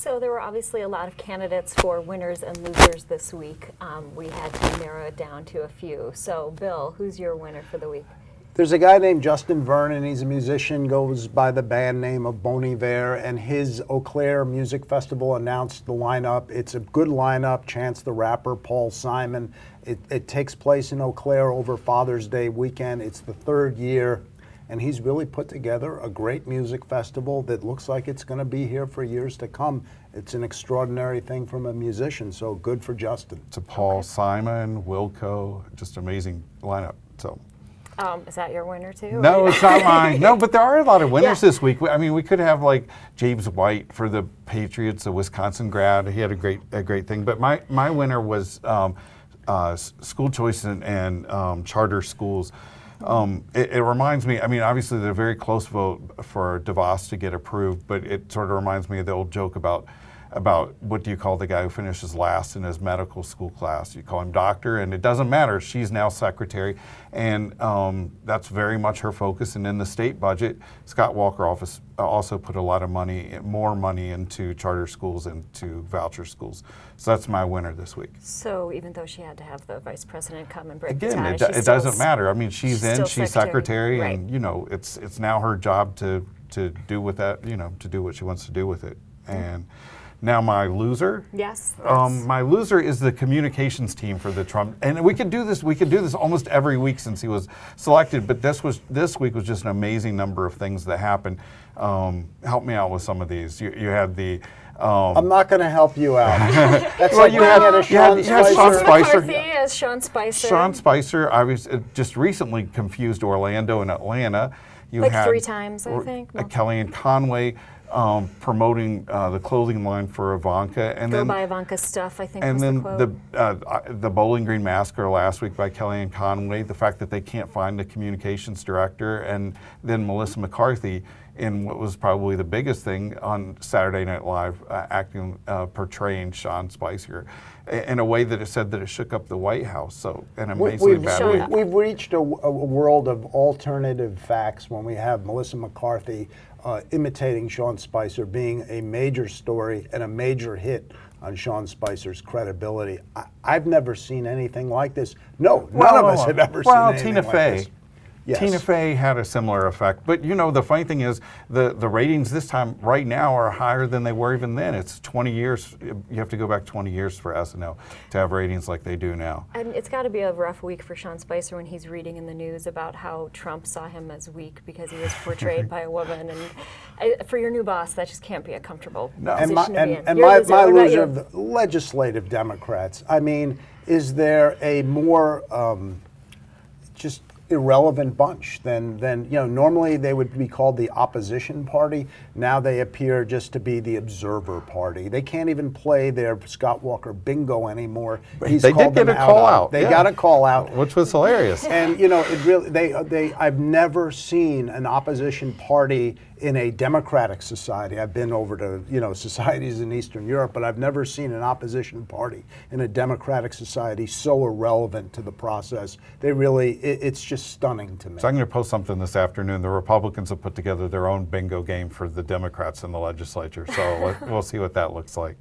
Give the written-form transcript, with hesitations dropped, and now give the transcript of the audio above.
So there were obviously a lot of candidates for winners and losers this week. We had to narrow it down to a few. So Bill, who's your winner for the week? There's a guy named Justin Vernon. He's a musician, goes by the band name of Bon Iver, and his Eau Claire Music Festival announced the lineup. It's a good lineup. Chance the Rapper, Paul Simon. It takes place in Eau Claire over Father's Day weekend. It's the third year, and he's really put together a great music festival that looks like it's going to be here for years to come. It's an extraordinary thing from a musician, so good for Justin. To Paul Simon, Wilco, just amazing lineup. So. Is that your winner too? No, it's not mine. No, but there are a lot of winners this week. I mean, we could have like James White for the Patriots, a Wisconsin grad. He had a great thing. But my winner was school choice and charter schools. It reminds me, I mean, obviously they're a very close vote for DeVos to get approved, but it sort of reminds me of the old joke about what do you call the guy who finishes last in his medical school class? You call him doctor, and it doesn't matter. She's now secretary, and that's very much her focus. And in the state budget, Scott Walker office also put a lot of money, more money into charter schools and to voucher schools. So that's my winner this week. So even though she had to have the vice president come and break Again, the tie, it doesn't matter. I mean, she's secretary, right. And you know, it's now her job to do with that, you know, to do what she wants to do with it. And now my loser. Yes. My loser is the communications team for the Trump, and we could do this. We could do this almost every week since he was selected. But this week was just an amazing number of things that happened. Help me out with some of these. You had the. I'm not going to help you out. That's well, like you had Sean Spicer. McCarthy as Sean Spicer. Sean Spicer. I was just recently confused Orlando and Atlanta. You like had 3 times, I think. Kellyanne Conway. Promoting the clothing line for Ivanka, and Go buy Ivanka's stuff, I think. And was then the quote. the Bowling Green Massacre last week by Kellyanne Conway. The fact that they can't find the communications director, and then Melissa McCarthy in what was probably the biggest thing on Saturday Night Live, portraying Sean Spicer in a way that it said that it shook up the White House. So an amazingly bad week. We've reached a world of alternative facts when we have Melissa McCarthy imitating Sean Spicer being a major story and a major hit on Sean Spicer's credibility. I've never seen anything like this. No, none of us have ever seen anything like this. Yes. Tina Fey had a similar effect. But you know, the funny thing is the ratings this time right now are higher than they were even then. It's 20 years. You have to go back 20 years for SNL to have ratings like they do now. And it's got to be a rough week for Sean Spicer when he's reading in the news about how Trump saw him as weak because he was portrayed by a woman. And for your new boss, that just can't be a comfortable position to be in. And my loser of the legislative Democrats. I mean, is there a more just irrelevant bunch than you know? Normally they would be called the opposition party. Now they appear just to be the observer party. They can't even play their Scott Walker bingo anymore. They did get a call out. They got a call out, which was hilarious. And you know, it really I've never seen an opposition party in a democratic society. I've been over to societies in Eastern Europe, but I've never seen an opposition party in a democratic society so irrelevant to the process. It's just stunning to me. So I'm going to post something this afternoon. The Republicans have put together their own bingo game for the Democrats in the legislature. So we'll see what that looks like.